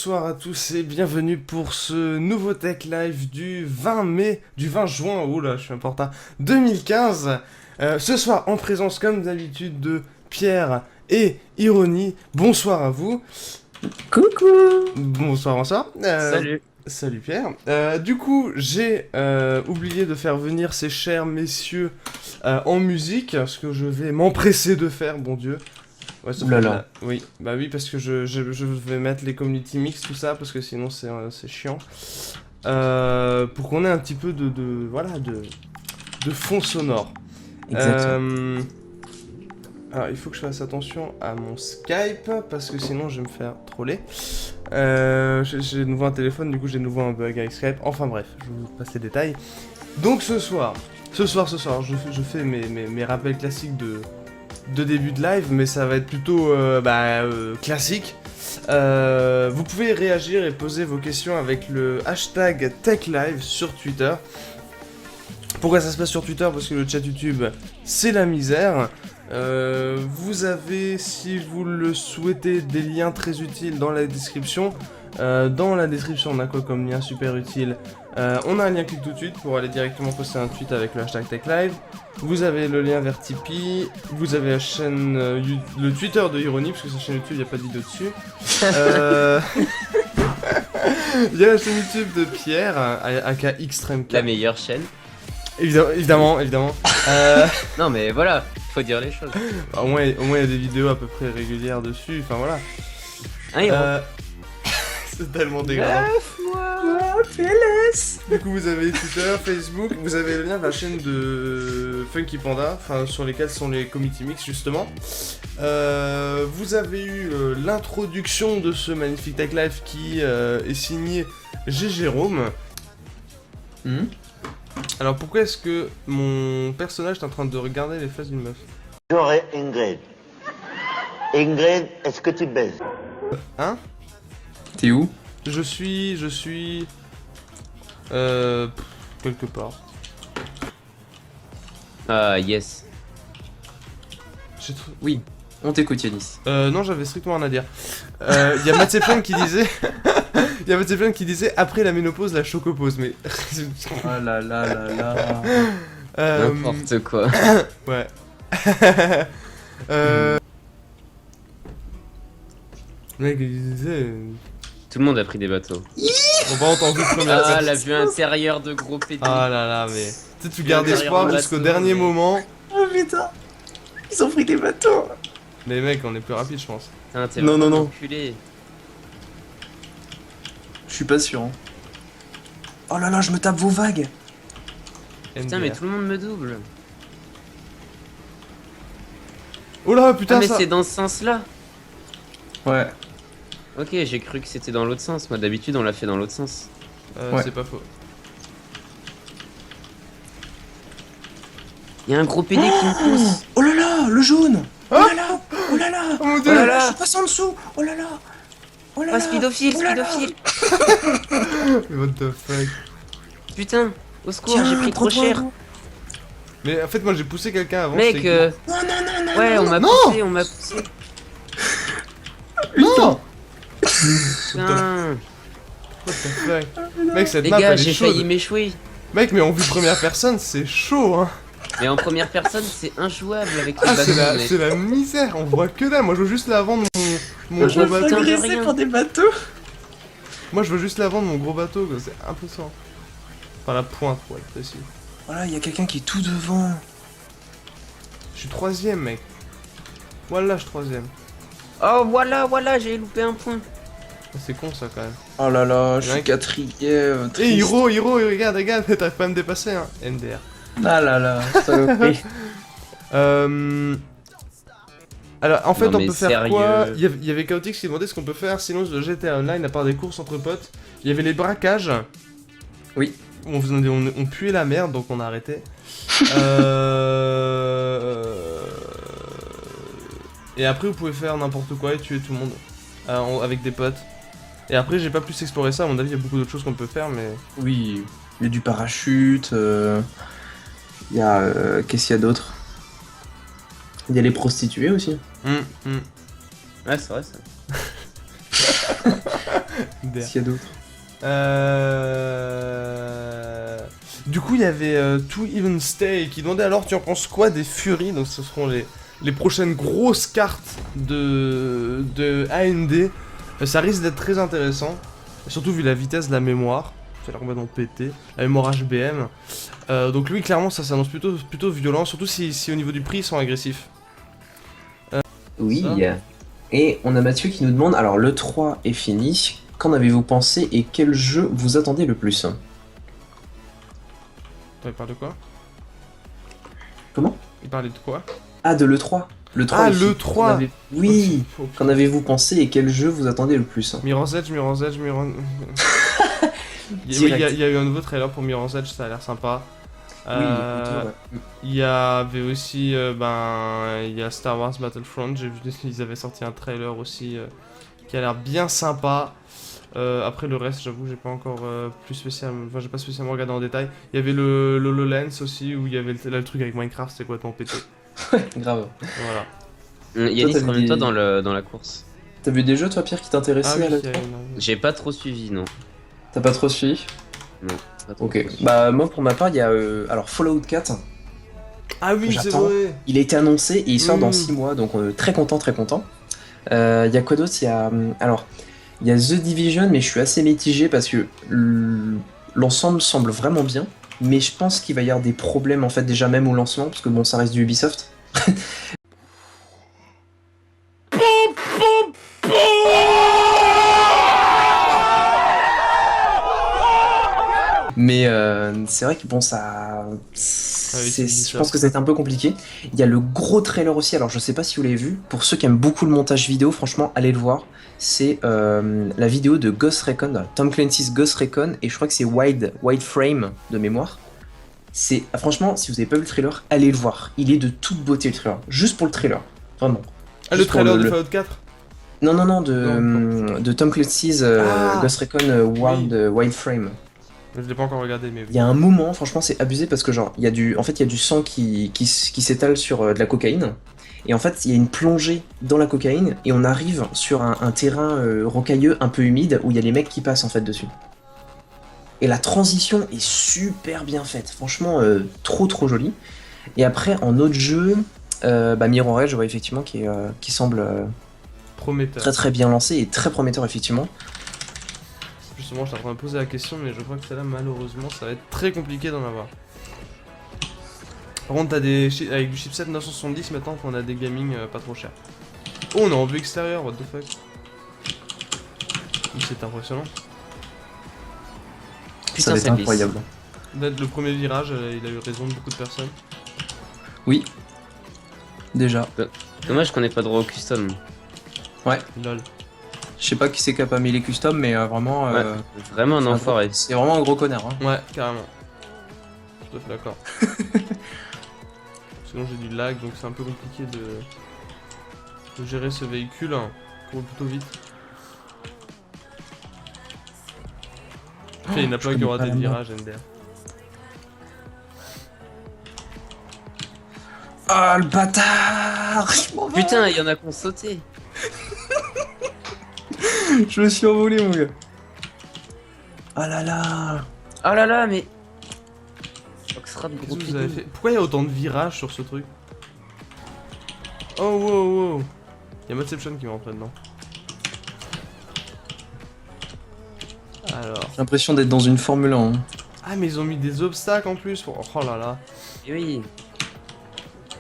bonsoir à tous et bienvenue pour ce nouveau Tech Live du 20 juin, oula, je suis un peu en retard, 2015. Ce soir, en présence, comme d'habitude, de Pierre et Ironie. Bonsoir à vous. Coucou. Bonsoir, bonsoir. Salut. Salut Pierre. Du coup, j'ai oublié de faire venir ces chers messieurs en musique, ce que je vais m'empresser de faire, bon Dieu. Ouais, ça Oulala. oui, bah oui, parce que je vais mettre les community mix, tout ça, parce que sinon c'est chiant. Pour qu'on ait un petit peu de fond sonore. Exactement. Alors, il faut que je fasse attention à mon Skype, parce que sinon je vais me faire troller. J'ai de nouveau un téléphone, du coup j'ai de nouveau un bug avec Skype. Enfin bref, je vous passe les détails. Donc ce soir, je fais mes rappels classiques de début de live, mais ça va être plutôt classique. Vous pouvez réagir et poser vos questions avec le hashtag TechLive sur Twitter. Pourquoi ça se passe sur Twitter? Parce que le chat YouTube, c'est la misère. Vous avez, si vous le souhaitez, des liens très utiles dans la description. Dans la description, on a quoi comme lien super utile? On a un lien clic tout de suite pour aller directement poster un tweet avec le hashtag TechLive. Vous avez le lien vers Tipeee. Vous avez la chaîne, le Twitter de Ironie, parce que sa chaîne YouTube, il n'y a pas de vidéo dessus. Il y a la chaîne YouTube de Pierre, aka Xtremecast. La meilleure chaîne. Évidemment. Non mais voilà, faut dire les choses. Au moins, il y a des vidéos à peu près régulières dessus, enfin voilà. Un héros. C'est tellement dégueulasse. Du coup, vous avez Twitter, Facebook, vous avez le lien vers la chaîne de Funky Panda, enfin sur lesquels sont les community mix justement. Vous avez eu l'introduction de ce magnifique Tech Live qui est signé G. Jérôme. Alors pourquoi est-ce que mon personnage est en train de regarder les fesses d'une meuf? J'aurais Ingrid. Ingrid, est-ce que tu baises? Hein? T'es où? Je suis... quelque part. Ah yes. J'ai trop- Oui, on t'écoute Yanis. Non, j'avais strictement rien à dire. Il y a Matseplan qui disait... Il y a Matseplan qui disait après la ménopause, la chocopause, mais... Oh là là là là. N'importe quoi. Ouais. Le mec, il disait... Tout le monde a pris des bateaux. On va entendre une première Ah, personne. la vue intérieure de gros pédés. Ah là là, mais... Tu sais, tu gardes Derrière espoir le jusqu'au bateau, dernier mais- moment. Oh putain, ils ont pris des bateaux. Mais mec, on est plus rapide, je pense. Putain, t'es Non, vraiment non, non. enculé. Je suis pas sûr. Hein. Oh là là, je me tape vos vagues. Putain mais tout le monde me double. Oh là, Ah putain, mais ça... c'est dans ce sens là. Ouais. Ok, j'ai cru que c'était dans l'autre sens. Moi d'habitude on l'a fait dans l'autre sens. Ouais. C'est pas faux. Y'a un gros pédé qui me pousse. Oh là là, le jaune. Oh là là, oh là là. Oh mon Oh dieu! là là, je passe en dessous. Oh là là. Oh là Ah là. speedophile, Oh là là. speedophile. What the fuck? Putain, au secours, Tiens, j'ai pris trop prends-toi un cher. coup. Mais en fait, moi j'ai poussé quelqu'un avant. Mec, c'était Non, non, non, non. ouais, non, on m'a Non. poussé, on m'a poussé. Non! Putain, What the fuck? Mec, cette les map gars, elle est j'ai chaude. failli m'échouer. Mec, mais en vue première personne, c'est chaud, hein. Mais en première personne, c'est injouable avec les Ah, bâtons. mais- c'est la misère, on voit que dalle. Moi, je veux juste la vendre mon Je gros vois bateau. putain de Agressé rien. par des bateaux. Moi, je veux juste la vendre mon gros bateau, quoi. C'est impressionnant. Par la pointe, pour être précis. Voilà, il y a quelqu'un qui est tout devant. Je suis troisième, mec. Voilà, je suis troisième. Oh voilà, j'ai loupé un point. Ah, c'est con, ça, quand même. Oh là là, je Ouais. suis quatrième. Eh, triste. Hiro, regarde, t'arrives pas à me dépasser, hein. MDR. Ah là là, saloperie. Alors, en fait, Non, on mais peut faire sérieux. quoi? Il y avait Chaotix qui demandait ce qu'on peut faire sinon le GTA Online, à part des courses entre potes. Il y avait les braquages. Oui. On puait la merde, donc on a arrêté. Et après, vous pouvez faire n'importe quoi et tuer tout le monde avec des potes. Et après, j'ai pas plus exploré ça. À mon avis, il y a beaucoup d'autres choses qu'on peut faire, mais. Oui, il y a du parachute. Il y a. Qu'est-ce qu'il y a d'autre? Il y a les prostituées aussi. Hum. Ouais, c'est vrai ça. Der. Qu'est-ce qu'il y a d'autre? Du coup, il y avait To Even Stay qui demandait alors tu en penses quoi des Fury? Donc ce seront les prochaines grosses cartes de AMD. Ça risque d'être très intéressant, surtout vu la vitesse de la mémoire. Ça a l'air complètement pété. La mémoire HBM. Donc lui, clairement, ça s'annonce plutôt violent, surtout si au niveau du prix, ils sont agressifs. Oui. Ça. Et on a Mathieu qui nous demande, alors le 3 est fini, qu'en avez-vous pensé et quel jeu vous attendez le plus? Il parle de quoi? Comment? Il parlait de quoi? Ah, de l'E3. Le 3 Ah, est fini. le 3. Oui. Faut- Qu'en avez-vous pensé et quel jeu vous attendez le plus? Mirror's Edge. Il y a eu un nouveau trailer pour Mirror's Edge, ça a l'air sympa. Oui, il est plutôt, ouais. Il y avait aussi, il y a Star Wars Battlefront, j'ai vu qu'ils avaient sorti un trailer aussi qui a l'air bien sympa. Après le reste, j'avoue, j'ai pas encore j'ai pas spécialement regardé en détail. Il y avait le HoloLens aussi, où il y avait le truc avec Minecraft, c'est complètement pété. Grave. Voilà. Yannis, t'as vu remets-toi des- dans la course. T'as vu des jeux, toi, Pierre, qui Ah t'intéressaient oui, à il y a l'E3? J'ai pas trop suivi, non. T'as pas trop suivi? Non. Pas trop Ok. suivi. Bah, moi, pour ma part, il y a alors Fallout 4. Ah oui, c'est J'attends. vrai. Il a été annoncé et il sort dans Mm. 6 mois, donc très content, très content. Il y a quoi d'autre? Il y a alors il y a The Division, mais je suis assez mitigé parce que l'ensemble semble vraiment bien, mais je pense qu'il va y avoir des problèmes en fait déjà même au lancement, parce que bon, ça reste du Ubisoft. Mais c'est vrai que bon, ça. c'est Je pense que ça va être un peu compliqué. Il y a le gros trailer aussi, alors je sais pas si vous l'avez vu. Pour ceux qui aiment beaucoup le montage vidéo, franchement, allez le voir. C'est la vidéo de Ghost Recon, Tom Clancy's Ghost Recon, et je crois que c'est Wide Frame de mémoire. Franchement, si vous avez pas vu le trailer, allez le voir. Il est de toute beauté le trailer. Juste pour le trailer. Vraiment. Ah, le Juste pour trailer de Fallout 4. Non, Non, de Tom Clancy's Ghost Recon Wide Frame. Je l'ai pas encore regardé, mais Il y a un moment, franchement, c'est abusé parce que genre, il y a du sang qui s'étale sur de la cocaïne. Et en fait, il y a une plongée dans la cocaïne et on arrive sur un terrain rocailleux, un peu humide, où il y a les mecs qui passent en fait dessus. Et la transition est super bien faite, franchement, trop joli. Et après, en autre jeu, Mirror's Edge, je vois effectivement qui semble prometteur. très bien lancé et très prometteur effectivement. Justement, je suis en train de me poser la question, mais je crois que celle-là, malheureusement, ça va être très compliqué d'en avoir. Par contre, t'as avec du chipset 970, maintenant qu'on a des gaming pas trop chers. Oh, on est en vue extérieure, what the fuck. C'est impressionnant. Ça Putain, va être c'est glisse. incroyable. D'être le premier virage, il a eu raison de beaucoup de personnes. Oui. Déjà. Dommage qu'on ait pas droit au custom. Lol. Je sais pas qui c'est qui a pas mis les customs, mais vraiment. Ouais, vraiment un enfoiré. C'est vraiment un gros connard. Hein. Ouais, carrément. Tout à fait d'accord. Sinon, j'ai du lag, donc c'est un peu compliqué de gérer ce véhicule hein, qui roule plutôt vite. Il y en a plein qui ont raté le virage, NDR. Ah le bâtard! Je m'en vais. Putain, il y en a qui ont sauté. Je me suis envolé, mon gars. Ah là là! Oh là là, mais. Oxrad, gros Qu'est-ce que vous avez bidon. fait? Pourquoi il y a autant de virages sur ce truc? Oh wow. Il y a Modception qui va rentrer dedans. Alors. J'ai l'impression d'être dans une Formule 1. Hein. Ah mais ils ont mis des obstacles en plus pour... Oh là là. Et oui.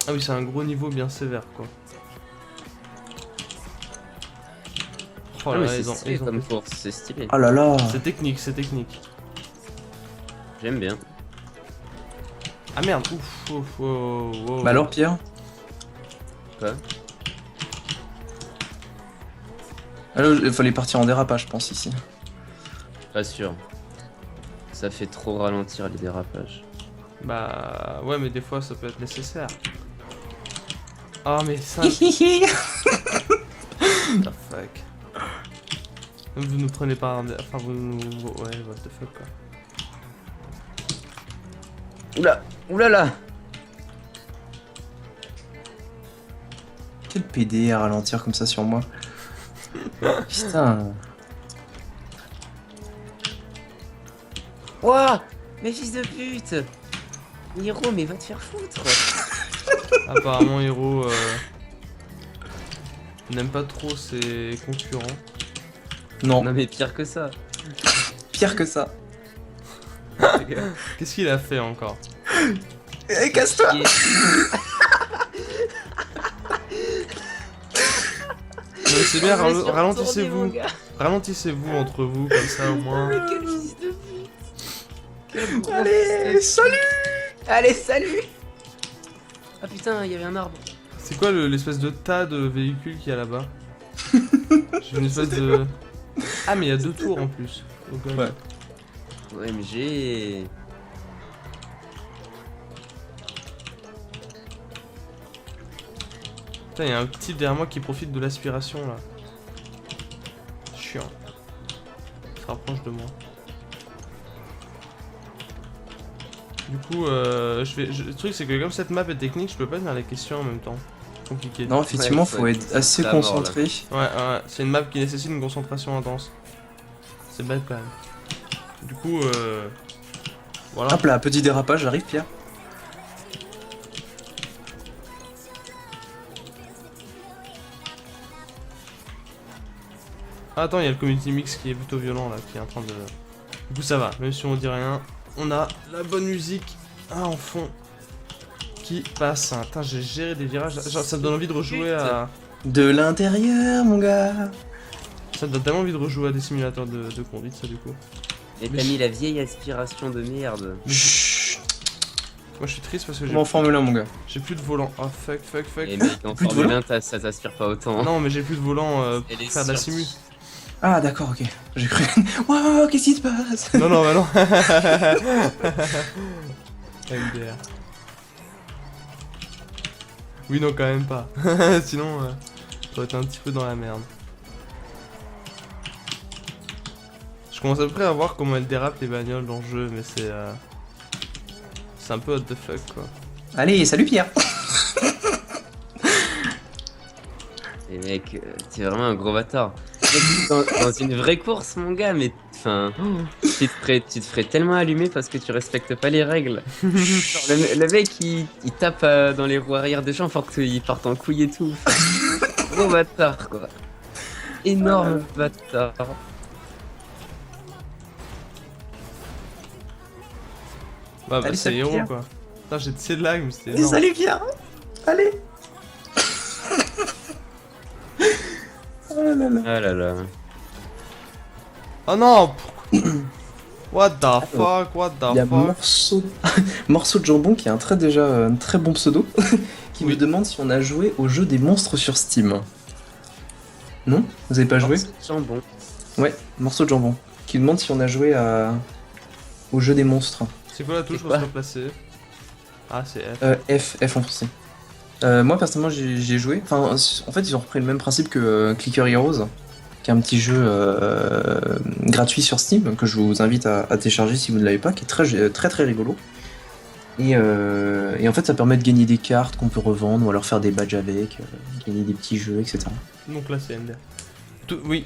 Ah oui c'est un gros niveau bien sévère quoi. Oh Ah, là mais là, c'est ils ont... stylé ils ont- comme course, c'est stylé. Ah là là! C'est technique, c'est technique. J'aime bien. Ah merde, ouf. Bah alors, Pierre? Quoi? Alors, il fallait partir en dérapage, je pense, ici. Pas sûr. Ça fait trop ralentir les dérapages. Bah ouais mais des fois ça peut être nécessaire. Ah mais ça... What the fuck. Vous nous prenez pas en... Enfin vous nous... Ouais what the fuck quoi. Oula, oulala. Quel PD à ralentir comme ça sur moi. Putain. Ouah, mais fils de pute. Hiro, mais va te faire foutre. Apparemment, Hiro n'aime pas trop ses concurrents. Non, Non mais pire que ça. pire que ça. Qu'est-ce qu'il a fait encore? Eh, casse-toi. Et- Non, mais c'est bien, On va se faire tourner, mon ralentissez-vous. gars. Ralentissez-vous entre vous, comme ça au moins. Mais quel fils de pute. Quel gros Allez, fils salut. de- Allez, salut. Ah putain, il y avait un arbre. C'est quoi l'espèce de tas de véhicules qu'il y a là-bas? J'ai une espèce de... Ah mais il y a 2 tours en plus. Oh god. Ouais. OMG. Putain, il y a un type derrière moi qui profite de l'aspiration là. Chiant. Il se rapproche de moi. Du coup, le truc c'est que comme cette map est technique, je peux pas tenir les questions en même temps. Compliqué. Non, effectivement, Ouais, faut être assez la mort, là. concentré. Ouais, c'est une map qui nécessite une concentration intense. C'est bête quand même. Du coup, voilà. Hop là, petit dérapage, j'arrive, Pierre. Ah, attends, il y a le community mix qui est plutôt violent là, qui est en train de... Du coup ça va, même si on dit rien, on a la bonne musique en fond qui passe. Putain, j'ai géré des virages, genre, ça me donne envie de rejouer à... De l'intérieur, mon gars. Ça me donne tellement envie de rejouer à des simulateurs de conduite ça du coup. Et t'as mis la vieille aspiration de merde. Chut. Moi je suis triste parce que Comme en Formule 1, mon gars. j'ai plus de volant. Oh fuck. Et mec, en Plus de Formule volant 1, ça t'aspire pas autant. Non mais j'ai plus de volant Elle pour est faire de la sortie. simu. Ah, d'accord, ok. J'ai cru. Waouh, qu'est-ce qui se passe? Non, non, bah non. MDR. Oui, non, quand même pas. Sinon, j'aurais été un petit peu dans la merde. Je commence à peu près à voir comment elles dérapent les bagnoles dans le jeu, mais c'est... c'est un peu what the fuck, quoi. Allez, salut, Pierre. Et mec, t'es vraiment un gros bâtard. Mec, dans une vraie course, mon gars, mais enfin, tu te ferais tellement allumer parce que tu respectes pas les règles. Genre, le mec, il tape dans les roues arrière des gens pour qu'ils partent en couille et tout. Enfin, gros bâtard, quoi. Énorme bâtard. Bah, Allez, c'est salut, héros, Pierre. quoi. Putain, j'ai de de lag, mais c'était Et énorme. salut, Pierre. Allez. Oh là là. Ah là là. Oh non, pourquoi... What the fuck, what Il y a the fuck. morceau de jambon qui a un très bon pseudo qui Oui. me demande si on a joué au jeu des monstres sur Steam. Non? Vous avez pas joué? Jambon. Ouais, morceau de jambon. Qui demande si on a joué au jeu des monstres. C'est quoi la touche C'est pour quoi se replacer? Ah, c'est F. F en français. Moi personnellement j'ai joué. Enfin, en fait ils ont repris le même principe que Clicker Heroes, qui est un petit jeu gratuit sur Steam que je vous invite à télécharger si vous ne l'avez pas, qui est très rigolo. Et en fait ça permet de gagner des cartes qu'on peut revendre ou alors faire des badges avec, gagner des petits jeux, etc. Donc là, c'est MDR. Oui.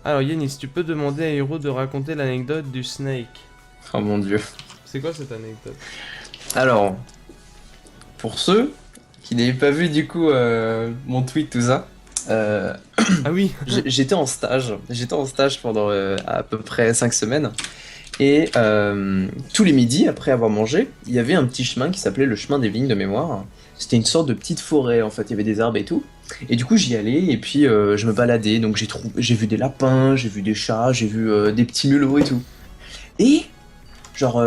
Alors, Yanis, tu peux demander à Hiro de raconter l'anecdote du Snake. Oh mon dieu. C'est quoi cette anecdote? Alors, pour ceux qui n'avaient pas vu du coup mon tweet, tout ça, Ah oui. j'étais en stage pendant à peu près 5 semaines. Et tous les midis, après avoir mangé, il y avait un petit chemin qui s'appelait le chemin des vignes de mémoire. C'était une sorte de petite forêt en fait, il y avait des arbres et tout. Et du coup j'y allais et puis je me baladais, donc j'ai vu des lapins, j'ai vu des chats, j'ai vu des petits mulots et tout. Et genre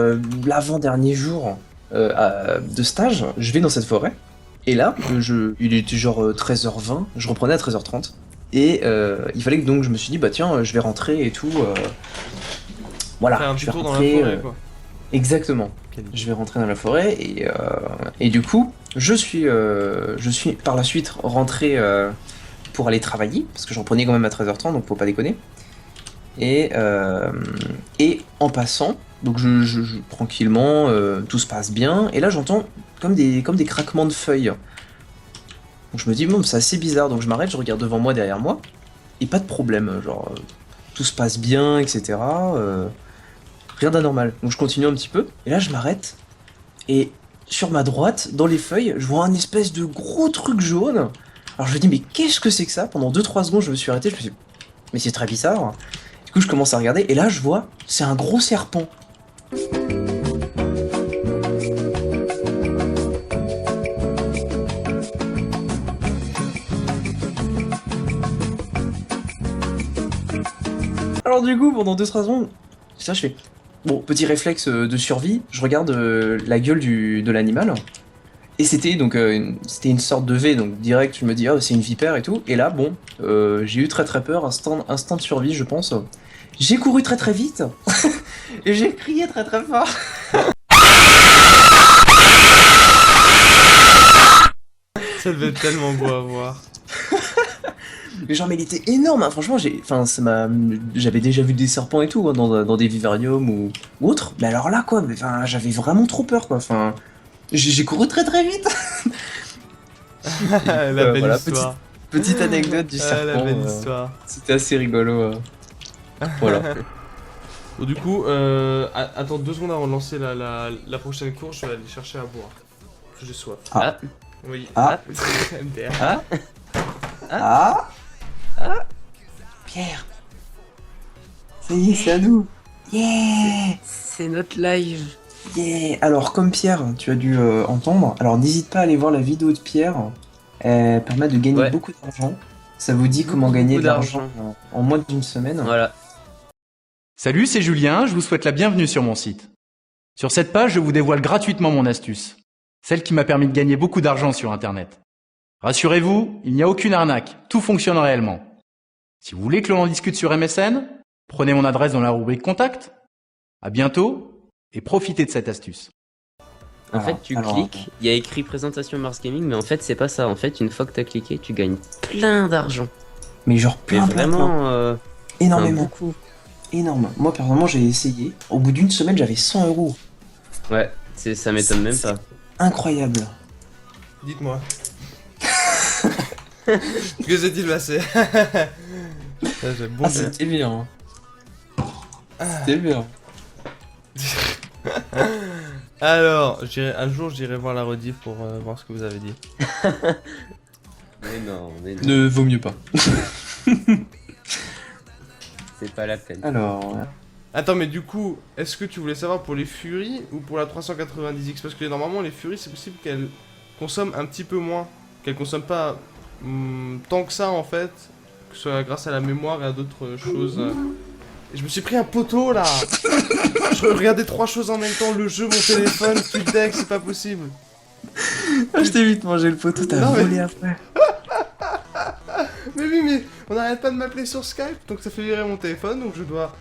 l'avant-dernier jour de stage, je vais dans cette forêt. Et là, il était genre 13h20, je reprenais à 13h30. Et il fallait que donc je me suis dit bah tiens, je vais rentrer et tout. Voilà, Faire un je petit vais tour dans la rentrer. forêt, quoi. Exactement. Je vais rentrer dans la forêt et du coup, je suis par la suite rentré pour aller travailler parce que je reprenais quand même à 13h30, donc faut pas déconner. Et en passant, donc tranquillement, tout se passe bien. Et là, j'entends comme des craquements de feuilles. Donc je me dis bon, c'est assez bizarre. Donc je m'arrête, je regarde devant moi, derrière moi, et pas de problème. Genre tout se passe bien, etc. rien d'anormal. Donc je continue un petit peu, et là je m'arrête, et sur ma droite, dans les feuilles, je vois un espèce de gros truc jaune. Alors je me dis, mais qu'est-ce que c'est que ça? Pendant 2-3 secondes, je me suis arrêté, je me suis dit, mais c'est très bizarre. Du coup, je commence à regarder, et là je vois, c'est un gros serpent. Alors du coup, pendant 2-3 secondes, ça je fais... Bon, petit réflexe de survie, je regarde la gueule de l'animal. Et c'était donc c'était une sorte de V, donc direct je me dis, oh c'est une vipère et tout. Et là, bon, j'ai eu très peur, instinct de survie je pense. J'ai couru très vite, et j'ai crié très fort. Ça devait être tellement beau à voir. Mais genre, mais il était énorme, hein. Franchement, j'avais déjà vu des serpents et tout, hein, dans des vivariums ou autres. Mais alors là, quoi, enfin, j'avais vraiment trop peur, quoi. Enfin, j'ai couru très vite. La belle Voilà, histoire. petite anecdote du La serpent. belle histoire. C'était assez rigolo. Voilà. Bon, du coup, attends 2 secondes avant de lancer la prochaine course, je vais aller chercher à boire. Parce que j'ai soif. Ah. Oui. Ah. MDR. Ah. Pierre. Ça y est, c'est à nous. Yeah. C'est notre live. Yeah. Alors, comme Pierre, tu as dû entendre, alors n'hésite pas à aller voir la vidéo de Pierre. Elle permet de gagner beaucoup d'argent. Ça vous dit comment gagner de l'argent en moins d'une semaine. Voilà. Salut, c'est Julien, je vous souhaite la bienvenue sur mon site. Sur cette page, je vous dévoile gratuitement mon astuce, celle qui m'a permis de gagner beaucoup d'argent sur Internet. Rassurez-vous, il n'y a aucune arnaque, tout fonctionne réellement. Si vous voulez que l'on en discute sur MSN, prenez mon adresse dans la rubrique Contact. À bientôt et profitez de cette astuce. En fait, tu cliques, il y a écrit présentation Mars Gaming, mais en fait, c'est pas ça. En fait, une fois que t'as cliqué, tu gagnes plein d'argent. Mais genre plein, vraiment, énormément. Beaucoup. Énorme. Moi, personnellement, j'ai essayé. Au bout d'une semaine, j'avais 100 €. Ouais, ça m'étonne même pas. Incroyable. Dites-moi. Que s'est-il passé? Bon, c'était bien. C'était bien. Alors, un jour, j'irai voir la rediff pour voir ce que vous avez dit. Mais non. Ne vaut mieux pas. C'est pas la peine. Alors... Attends, mais du coup, est-ce que tu voulais savoir pour les Furies ou pour la 390X? Parce que normalement, les Furies, c'est possible qu'elles consomment un petit peu moins. Qu'elles consomment pas tant que ça, en fait. Que ce soit grâce à la mémoire et à d'autres choses. Et je me suis pris un poteau, là. Je regardais 3 choses en même temps. Le jeu, mon téléphone, tout le deck, c'est pas possible. je t'ai vite mangé le poteau, t'as volé après. Mais oui, mais on n'arrête pas de m'appeler sur Skype, donc ça fait virer mon téléphone, donc je dois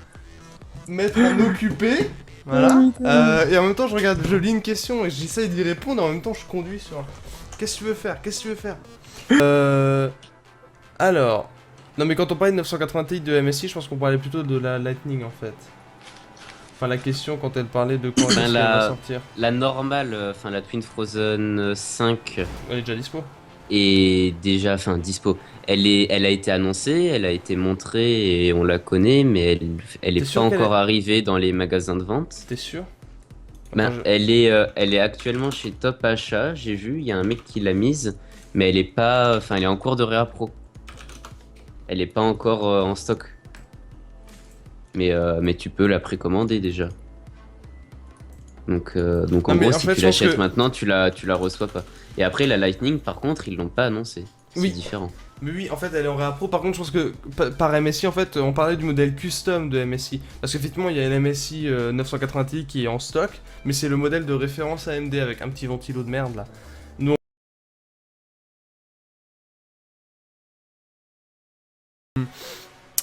mettre en occupé, voilà. Et en même temps, je lis une question et j'essaye d'y répondre, et en même temps, je conduis sur... Qu'est-ce que tu veux faire? Qu'est-ce que tu veux faire? Alors... Non, mais quand on parlait de 980 Ti de MSI, je pense qu'on parlait plutôt de la Lightning, en fait. Enfin, la question, quand elle parlait de quand elle va sortir. La normale, enfin la Twin Frozen 5... Elle est déjà dispo. Est déjà, dispo. Elle a été annoncée, elle a été montrée et on la connaît, mais elle est pas encore arrivée dans les magasins de vente. T'es sûr? Elle est actuellement chez Top Achat, j'ai vu, il y a un mec qui l'a mise, mais elle est pas, elle est en cours de réa pro. Elle est pas encore en stock. Mais tu peux la précommander déjà. Donc en gros, si tu l'achètes maintenant, tu la reçois pas. Et après, la Lightning, par contre, ils l'ont pas annoncé. C'est différent. Mais oui, en fait, elle est en réa pro. Par contre, je pense que par MSI, en fait, on parlait du modèle custom de MSI. Parce qu'effectivement, il y a le MSI 980 Ti qui est en stock, mais c'est le modèle de référence AMD avec un petit ventilo de merde là. Nous,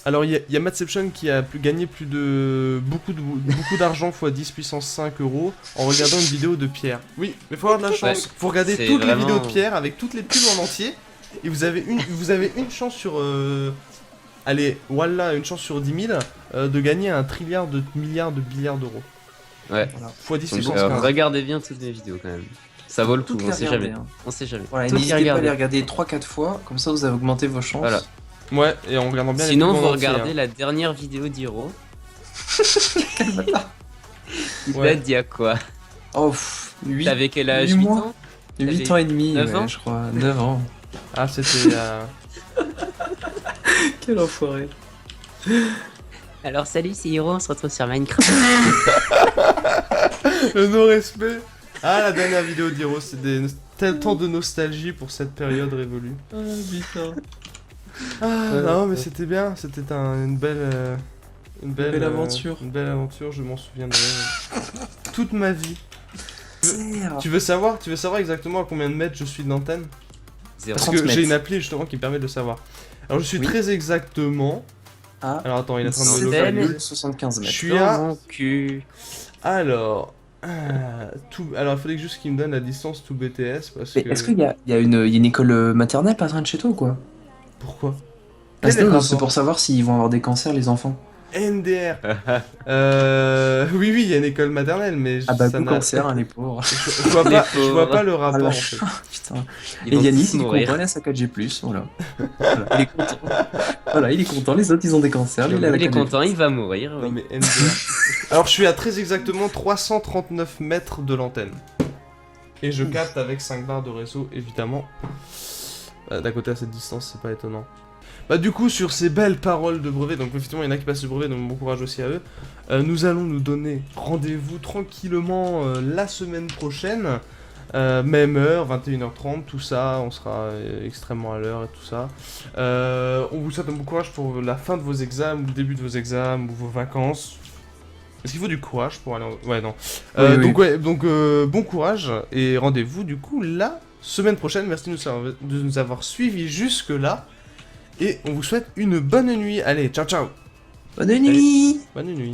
alors, il y a Matception qui a gagné beaucoup d'argent x 10 puissance 5 € en regardant une vidéo de Pierre. Oui, mais faut avoir de la chance. Faut regarder toutes les vidéos de Pierre avec toutes les pubs en entier. Et vous avez une chance sur... allez, voilà, une chance sur 10 000 de gagner un trilliard de milliards d'euros. Ouais. Voilà. x 10 puissance 15. Regardez bien toutes les vidéos quand même. Ça vaut le coup, on sait jamais. Hein. On sait jamais. Voilà, n'hésitez pas à les regarder 3-4 fois, comme ça vous avez augmenté vos chances. Voilà. Ouais, et en regardant bien sinon, vous regardez la dernière vidéo d'Hiro. Il Ouais. t'a dit à quoi? Oh, 8, T'avais quel âge? 8 8 mois. ans? 8 ans et demi, 9 ouais, ans je crois. 9 ans. Ah, c'était... Quel enfoiré. Alors salut, c'est Hiro, on se retrouve sur Minecraft. le non-respect. Ah, la dernière vidéo d'Hiro, c'est tant de nostalgie pour cette période révolue. Ah, putain. Ah, non, mais c'était bien, c'était une belle... Une belle aventure. Une belle aventure, je m'en souviendrai toute ma vie. Merde. Tu veux savoir exactement à combien de mètres je suis de l'antenne? Zéro. Parce 30 que j'ai mètres. une appli justement qui me permet de le savoir. Alors je suis Oui. très exactement... Ah, Alors attends, il est en train de me C'est localiser. 75 Je mètres. suis Dans à... mon cul. Alors... Alors il fallait juste qu'il me donne la distance tout BTS parce Mais que... est-ce qu'il y a, une école maternelle pas loin de chez toi ou quoi? Pourquoi? Parce Quel est que le c'est rapport pour savoir s'ils vont avoir des cancers les enfants. NDR. Oui, il y a une école maternelle, mais Ah bah ça goût n'a... cancer hein, les pauvres. Je vois Les pas, je vois pauvres. pas le rapport Ah, la en fait. Putain. Ils Et vont Yanis tous il mourir. comprend sa 4G+, voilà. Voilà, il est content. Voilà, il est content, les autres ils ont des cancers, lui il a la Il est 4G+. content, il va mourir. Non Oui. mais NDR. Alors je suis à très exactement 339 mètres de l'antenne. Et je capte avec 5 barres de réseau, évidemment. D'à côté à cette distance, c'est pas étonnant. Bah du coup, sur ces belles paroles de brevet, donc effectivement il y en a qui passent le brevet, donc bon courage aussi à eux. Nous allons nous donner rendez-vous tranquillement la semaine prochaine. Même heure, 21h30, tout ça, on sera extrêmement à l'heure et tout ça. On vous souhaite un bon courage pour la fin de vos examens, ou le début de vos examens, ou vos vacances. Est-ce qu'il faut du courage pour aller en... Ouais, non. Oui. Donc bon courage, et rendez-vous du coup la semaine prochaine. Merci de nous avoir suivis jusque-là. Et on vous souhaite une bonne nuit. Allez, ciao ciao. Bonne nuit. Bonne nuit.